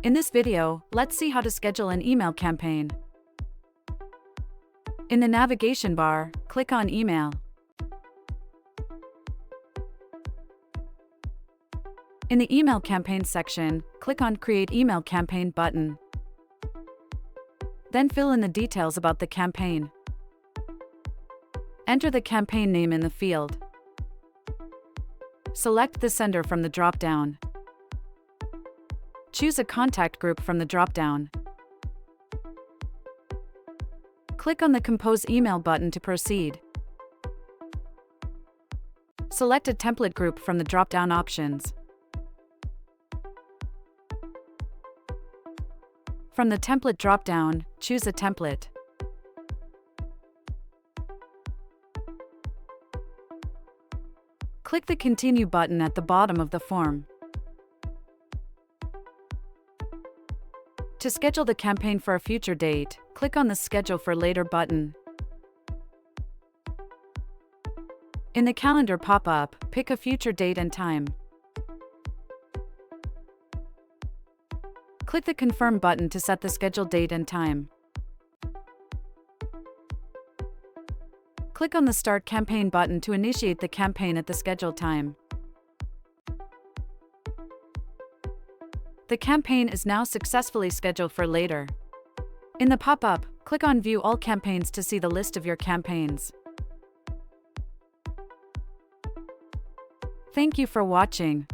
In this video, let's see how to schedule an email campaign. In the navigation bar, click on Email. In the Email Campaign section, click on Create Email Campaign button. Then fill in the details about the campaign. Enter the campaign name in the field. Select the sender from the drop-down. Choose a contact group from the drop-down. Click on the Compose Email button to proceed. Select a template group from the drop-down options. From the template drop-down, choose a template. Click the Continue button at the bottom of the form. To schedule the campaign for a future date, click on the Schedule for Later button. In the calendar pop-up, pick a future date and time. Click the Confirm button to set the scheduled date and time. Click on the Start Campaign button to initiate the campaign at the scheduled time. The campaign is now successfully scheduled for later. In the pop-up, click on View All Campaigns to see the list of your campaigns. Thank you for watching.